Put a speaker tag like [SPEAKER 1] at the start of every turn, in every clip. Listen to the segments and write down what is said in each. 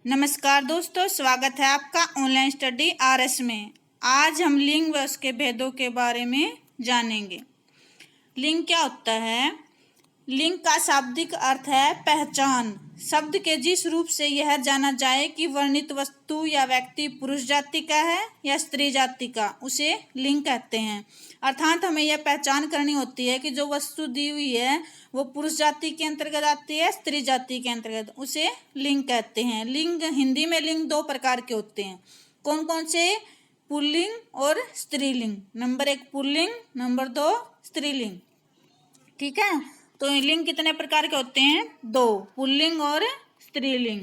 [SPEAKER 1] नमस्कार दोस्तों, स्वागत है आपका ऑनलाइन स्टडी आरएस में। आज हम लिंग व उसके भेदों के बारे में जानेंगे। लिंग क्या होता है? लिंग का शाब्दिक अर्थ है पहचान। शब्द के जिस रूप से यह जाना जाए कि वर्णित वस्तु या व्यक्ति पुरुष जाति का है या स्त्री जाति का, उसे लिंग कहते हैं। अर्थात हमें यह पहचान करनी होती है कि जो वस्तु दी हुई है वो पुरुष जाति के अंतर्गत आती है, स्त्री जाति के अंतर्गत, उसे लिंग कहते हैं। लिंग, हिंदी में लिंग दो प्रकार के होते हैं। कौन कौन से? पुल्लिंग और स्त्रीलिंग। नंबर 1 पुल्लिंग, नंबर 2 स्त्रीलिंग। ठीक है, तो लिंग कितने प्रकार के होते हैं? 2, पुल्लिंग और स्त्रीलिंग।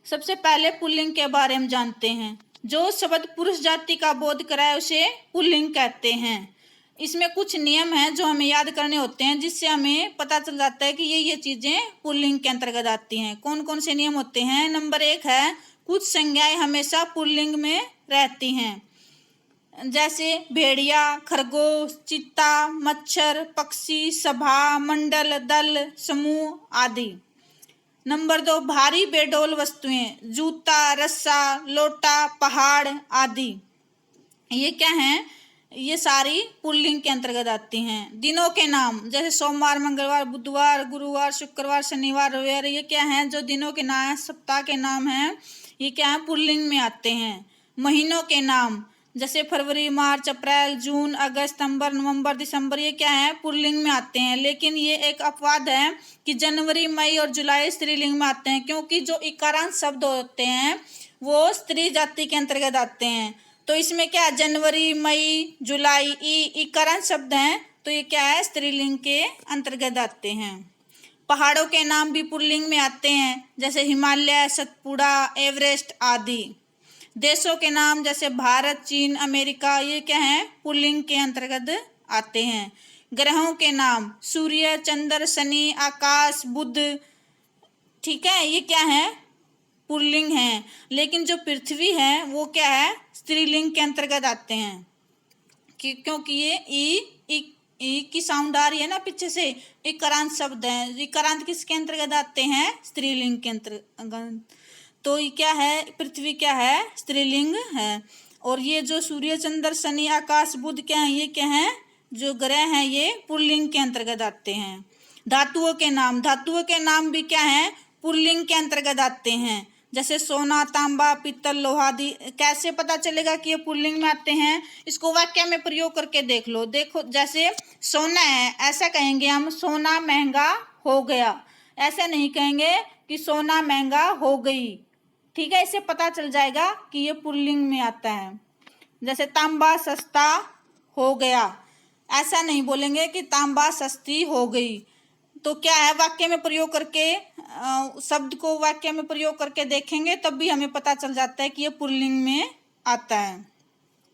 [SPEAKER 1] सबसे पहले पुल्लिंग के बारे में जानते हैं। जो शब्द पुरुष जाति का बोध कराए उसे पुल्लिंग कहते हैं। इसमें कुछ नियम हैं जो हमें याद करने होते हैं, जिससे हमें पता चल जाता है कि ये चीजें पुल्लिंग के अंतर्गत आती हैं। कौन कौन से नियम होते हैं? नंबर 1 है, कुछ संज्ञाएं हमेशा पुल्लिंग में रहती हैं, जैसे भेड़िया, खरगोश, चीता, मच्छर, पक्षी, सभा, मंडल, दल, समूह आदि। नंबर 2 भारी बेडौल वस्तुएं, जूता, रस्सा, लोटा, पहाड़ आदि। ये क्या हैं? ये सारी पुल्लिंग के अंतर्गत आती हैं। दिनों के नाम, जैसे सोमवार, मंगलवार, बुधवार, गुरुवार, शुक्रवार, शनिवार, रविवार, ये क्या हैं? जो दिनों के नाम, सप्ताह के नाम हैं, ये क्या है? पुल्लिंग में आते हैं। महीनों के नाम, जैसे फरवरी, मार्च, अप्रैल, जून, अगस्त, सितंबर, नवंबर, दिसंबर, ये क्या है? पुल्लिंग में आते हैं। लेकिन ये एक अपवाद है कि जनवरी, मई और जुलाई स्त्रीलिंग में आते हैं, क्योंकि जो इकारांत शब्द होते हैं वो स्त्री जाति के अंतर्गत आते हैं। तो इसमें क्या है? जनवरी, मई, जुलाई, इकारांत शब्द हैं, तो ये क्या है? स्त्रीलिंग के अंतर्गत आते हैं। पहाड़ों के नाम भी पुल्लिंग में आते हैं, जैसे हिमालय, सतपुड़ा, एवरेस्ट आदि। देशों के नाम, जैसे भारत, चीन, अमेरिका, ये क्या है? पुल्लिंग के अंतर्गत आते हैं। ग्रहों के नाम, सूर्य, चंद्र, शनि, आकाश, बुध, ठीक है, ये क्या है? पुल्लिंग है। लेकिन जो पृथ्वी है वो क्या है? स्त्रीलिंग के अंतर्गत आते हैं, क्योंकि ये ई की साउंड आ रही है ना पीछे से, इकारांत शब्द है। इकारांत किसके अंतर्गत आते हैं? स्त्रीलिंग के अंतर्गत। तो ये क्या है? पृथ्वी क्या है? स्त्रीलिंग है। और ये जो सूर्य, चंद्र, शनि, आकाश, बुध क्या है? ये क्या है? जो ग्रह हैं ये पुल्लिंग के अंतर्गत आते हैं। धातुओं के नाम, धातुओं के नाम भी क्या है? पुल्लिंग के अंतर्गत आते हैं, जैसे सोना, तांबा, पीतल, लोहा आदि। कैसे पता चलेगा कि ये पुल्लिंग में आते हैं? इसको वाक्य में प्रयोग करके देख लो। देखो, जैसे सोना है, ऐसा कहेंगे हम, सोना महंगा हो गया। ऐसा नहीं कहेंगे कि सोना महंगा हो गई। ठीक है, इससे पता चल जाएगा कि ये पुल्लिंग में आता है। जैसे तांबा सस्ता हो गया, ऐसा नहीं बोलेंगे कि तांबा सस्ती हो गई। तो क्या है? वाक्य में प्रयोग करके, शब्द को वाक्य में प्रयोग करके देखेंगे तब भी हमें पता चल जाता है कि ये पुल्लिंग में आता है।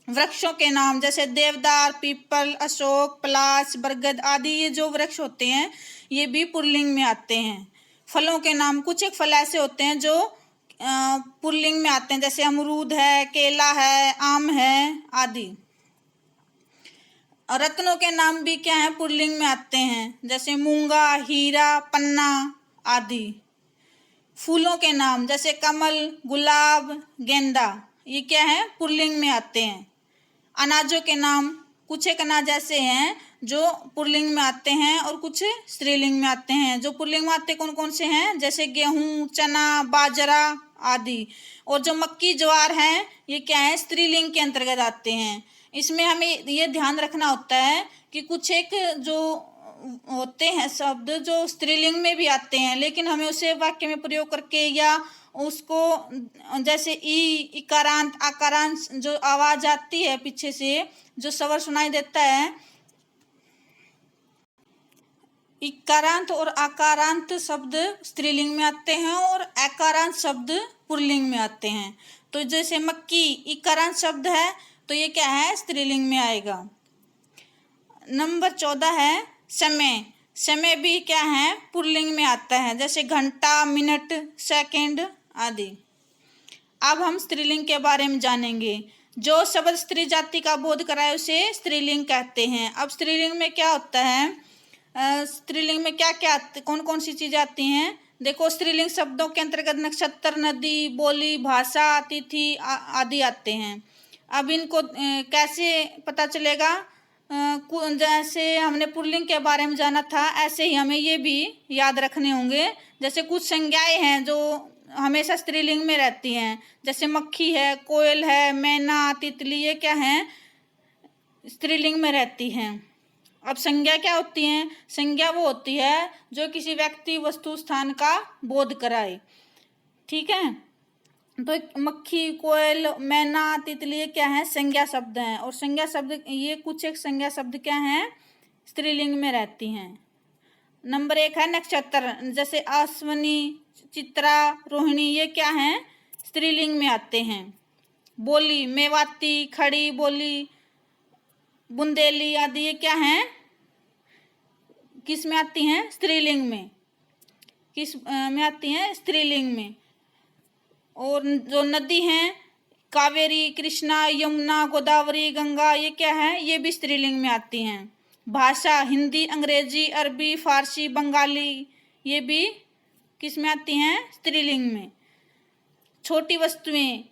[SPEAKER 1] वृक्षों के नाम, जैसे देवदार, पीपल, अशोक, पलाश, बरगद आदि, ये जो वृक्ष होते हैं ये भी पुल्लिंग में आते हैं। फलों के नाम, कुछ एक फल ऐसे होते हैं जो पुल्लिंग में आते हैं, जैसे अमरूद है, केला है, आम है आदि। और रत्नों के नाम भी क्या है? पुल्लिंग में आते हैं, जैसे मूंगा, हीरा, पन्ना आदि। फूलों के नाम, जैसे कमल, गुलाब, गेंदा, ये क्या है? पुल्लिंग में आते हैं। अनाजों के नाम, कुछ एक अनाज ऐसे हैं जो पुल्लिंग में आते हैं और कुछ स्त्रीलिंग में आते हैं। जो पुल्लिंग में आते कौन कौन से हैं? जैसे गेहूं, चना, बाजरा आदि। और जो मक्की, ज्वार हैं, ये क्या है? स्त्रीलिंग के अंतर्गत आते हैं। इसमें हमें ये ध्यान रखना होता है कि कुछ एक जो होते हैं शब्द जो स्त्रीलिंग में भी आते हैं, लेकिन हमें उसे वाक्य में प्रयोग करके या उसको, जैसे इकारांत, आकारांत, जो आवाज आती है पीछे से, जो स्वर सुनाई देता है, इकारांत और आकारांत शब्द स्त्रीलिंग में आते हैं और अकारांत शब्द पुल्लिंग में आते हैं। तो जैसे मक्की इकारांत शब्द है, तो ये क्या है? स्त्रीलिंग में आएगा। नंबर 14 है समय। समय भी क्या है? पुल्लिंग में आता है, जैसे घंटा, मिनट, सेकंड आदि। अब हम स्त्रीलिंग के बारे में जानेंगे। जो शब्द स्त्री जाति का बोध कराए उसे स्त्रीलिंग कहते हैं। अब स्त्रीलिंग में क्या होता है? स्त्रीलिंग में क्या क्या कौन कौन सी चीजें आती हैं? देखो स्त्रीलिंग शब्दों के अंतर्गत नक्षत्र, नदी, बोली, भाषा, तिथि आदि आते हैं। अब इनको कैसे पता चलेगा? जैसे हमने पुल्लिंग के बारे में जाना था, ऐसे ही हमें ये भी याद रखने होंगे। जैसे कुछ संज्ञाएं हैं जो हमेशा स्त्रीलिंग में रहती हैं, जैसे मक्खी है, कोयल है, मैना, तितली, ये क्या है? स्त्रीलिंग में रहती हैं। अब संज्ञा क्या होती है? संज्ञा वो होती है जो किसी व्यक्ति, वस्तु, स्थान का बोध कराए। ठीक है, तो मक्खी, कोयल, मैना, तितली ये क्या है? संज्ञा शब्द हैं। और संज्ञा शब्द, ये कुछ एक संज्ञा शब्द क्या हैं? स्त्रीलिंग में रहती हैं। नंबर 1 है नक्षत्र, जैसे अश्विनी, चित्रा, रोहिणी, ये क्या हैं? स्त्रीलिंग में आते हैं। बोली, मेवाती, खड़ी बोली, बुंदेली आदि, ये क्या हैं? किस में आती हैं? स्त्रीलिंग में। किस में आती हैं? स्त्रीलिंग में। और जो नदी हैं, कावेरी, कृष्णा, यमुना, गोदावरी, गंगा, ये क्या है? ये भी स्त्रीलिंग में आती हैं। भाषा, हिंदी, अंग्रेजी, अरबी, फारसी, बंगाली, ये भी किस में आती हैं? स्त्रीलिंग में। छोटी वस्तुएं,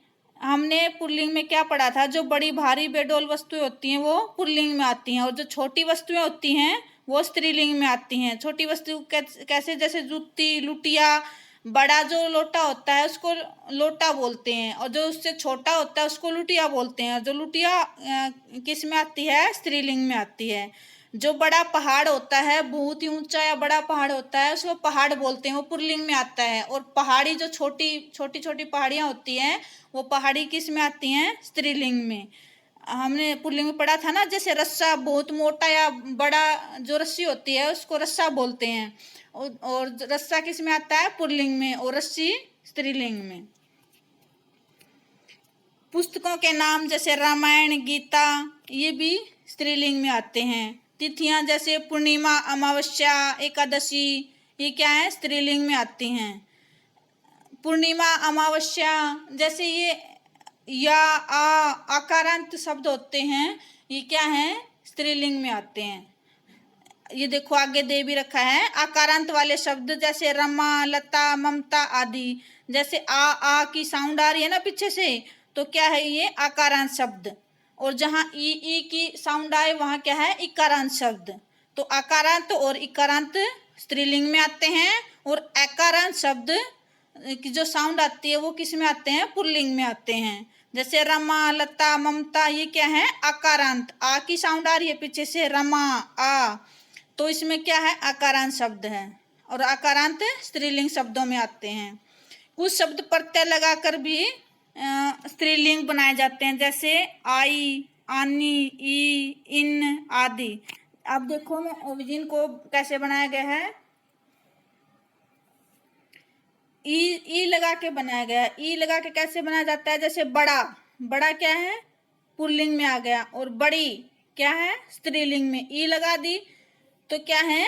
[SPEAKER 1] हमने पुल्लिंग में क्या पढ़ा था? जो बड़ी भारी बेडोल वस्तुएं होती हैं वो पुल्लिंग में आती हैं, और जो छोटी वस्तुएं होती हैं वो स्त्रीलिंग में आती हैं। छोटी वस्तु कैसे? जैसे जूती, लुटिया, बड़ा जो लोटा होता है उसको लोटा बोलते हैं, और जो उससे छोटा होता है उसको लुटिया बोलते हैं। जो लुटिया किस में आती है? स्त्रीलिंग में आती है। जो बड़ा पहाड़ होता है, बहुत ही ऊंचा या बड़ा पहाड़ होता है, उसको पहाड़ बोलते हैं, वो पुल्लिंग में आता है। और पहाड़ी जो छोटी छोटी पहाड़ियाँ होती हैं वो पहाड़ी किस में आती हैं? स्त्रीलिंग में। हमने पुल्लिंग में पढ़ा था ना, जैसे रस्सा, बहुत मोटा या बड़ा जो रस्सी होती है उसको रस्सा बोलते हैं, और रस्सा किस में आता है? पुल्लिंग में, और रस्सी स्त्रीलिंग में। पुस्तकों के नाम जैसे रामायण, गीता, ये भी स्त्रीलिंग में आते हैं। तिथियां जैसे पूर्णिमा, अमावस्या, एकादशी, ये क्या है? स्त्रीलिंग में आती हैं। पूर्णिमा, अमावस्या, जैसे ये या आकारांत शब्द होते हैं, ये क्या है? स्त्रीलिंग में आते हैं। ये देखो आगे दे भी रखा है आकारांत वाले शब्द, जैसे रमा, लता, ममता आदि। जैसे आ की साउंड आ रही है ना पीछे से, तो क्या है? ये आकारांत शब्द। और जहाँ ई की साउंड आए वहाँ क्या है? इकारांत शब्द। तो आकारांत और इकारांत स्त्रीलिंग में आते हैं, और अकारांत शब्द की जो साउंड आती है वो किस में आते हैं? पुल्लिंग में आते हैं। जैसे रमा, लता, ममता, ये क्या है? आकारांत। आ की साउंड आ रही है पीछे से, रमा, आ, तो इसमें क्या है? आकारांत शब्द है। और आकारांत स्त्रीलिंग शब्दों में आते हैं। कुछ शब्द प्रत्यय लगाकर भी स्त्रीलिंग बनाए जाते हैं, जैसे आई, आनी, ई, इन आदि। अब देखो मैं ओरिजिन को कैसे बनाया गया है। ई लगा के बनाया गया है। ई लगा के कैसे बनाया जाता है? जैसे बड़ा, बड़ा क्या है? पुल्लिंग में आ गया, और बड़ी क्या है? स्त्रीलिंग में। ई लगा दी तो क्या है?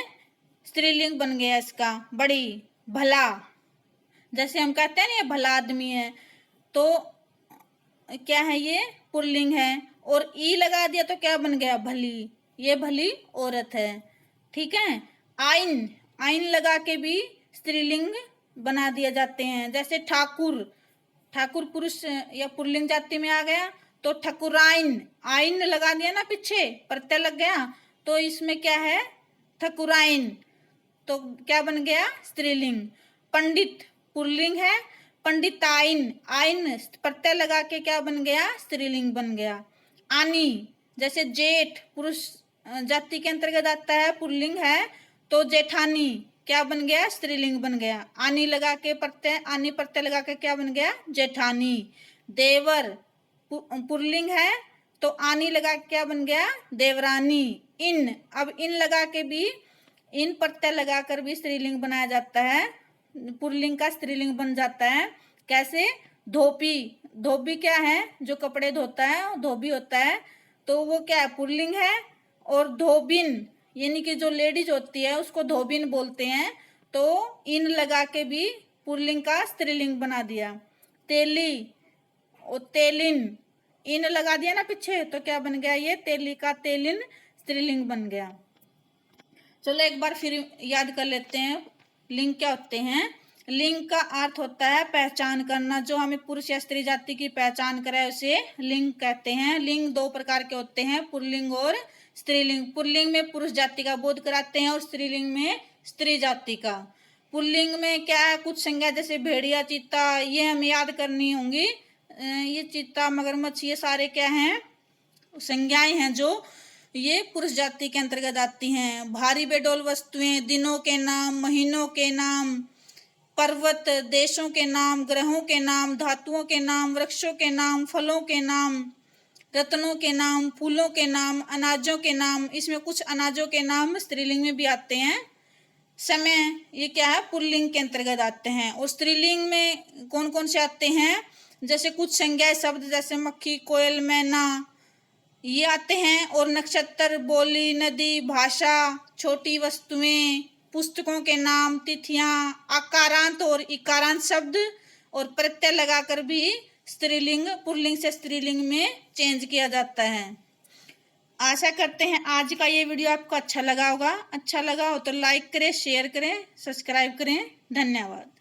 [SPEAKER 1] स्त्रीलिंग बन गया इसका, बड़ी। भला, जैसे हम कहते हैं ना ये भला आदमी है, तो क्या है? ये पुल्लिंग है। और ई लगा दिया तो क्या बन गया? भली, ये भली औरत है। ठीक है। आइन, आइन लगा के भी स्त्रीलिंग बना दिए जाते हैं, जैसे ठाकुर, ठाकुर पुरुष या पुल्लिंग जाति में आ गया, तो ठकुराइन, आइन लगा दिया ना पीछे, प्रत्यय लग गया, तो इसमें क्या है? ठकुराइन, तो क्या बन गया? स्त्रीलिंग। पंडित पुल्लिंग है, पंडिताइन, आइन प्रत्यय लगा के क्या बन गया? स्त्रीलिंग बन गया। आनी, जैसे जेठ पुरुष जाति के अंतर्गत आता है, पुल्लिंग है, तो जेठानी क्या बन गया? स्त्रीलिंग बन गया। आनी लगा के प्रत्यय, आनी प्रत्यय लगा के क्या बन गया? जेठानी। देवर पुल्लिंग है, तो आनी लगा के क्या बन गया? देवरानी। इन, अब इन लगा के भी, इन प्रत्यय लगाकर भी स्त्रीलिंग बनाया जाता है, पुल्लिंग का स्त्रीलिंग बन जाता है। कैसे? धोबी, धोबी क्या है? जो कपड़े धोता है, धोबी होता है, तो वो क्या है? पुल्लिंग है। और धोबिन, यानी कि जो लेडीज होती है उसको धोबिन बोलते हैं, तो इन लगा के भी पुल्लिंग का स्त्रीलिंग बना दिया। तेली और तेलिन, इन लगा दिया ना पीछे, तो क्या बन गया? ये तेली का तेलिन स्त्रीलिंग बन गया। चलो एक बार फिर याद कर लेते हैं लिंग क्या होते हैं। लिंग का अर्थ होता है पहचान करना, जो हमें पुरुष या स्त्री जाति की पहचान कराए उसे लिंग कहते हैं। लिंग दो प्रकार के होते हैं, पुल्लिंग और स्त्रीलिंग। पुल्लिंग में पुरुष जाति का बोध कराते हैं और स्त्रीलिंग में स्त्री जाति का। पुल्लिंग में क्या है, कुछ संज्ञा जैसे भेड़िया, चीता, ये हमें याद करनी होंगी। ये चीता, मगरमच्छ, ये सारे क्या हैं, संज्ञाएं हैं जो ये पुरुष जाति के अंतर्गत आती हैं। भारी बेडोल वस्तुएं, दिनों के नाम, महीनों के नाम, पर्वत, देशों के नाम, ग्रहों के नाम, धातुओं के नाम, वृक्षों के नाम, फलों के नाम, रत्नों के नाम, फूलों के नाम, अनाजों के नाम। इसमें कुछ अनाजों के नाम स्त्रीलिंग में भी आते हैं। समय, ये क्या है, पुल्लिंग के अंतर्गत आते हैं। और स्त्रीलिंग में कौन कौन से आते हैं, जैसे कुछ संज्ञाएं शब्द जैसे मक्खी, कोयल, मैना, ये आते हैं। और नक्षत्र, बोली, नदी, भाषा, छोटी वस्तुएं, पुस्तकों के नाम, तिथियां, आकारांत और इकारांत शब्द और प्रत्यय लगाकर भी स्त्रीलिंग पुल्लिंग से स्त्रीलिंग में चेंज किया जाता है। आशा करते हैं आज का ये वीडियो आपको अच्छा लगा होगा। अच्छा लगा हो तो लाइक करें, शेयर करें, सब्सक्राइब करें। धन्यवाद।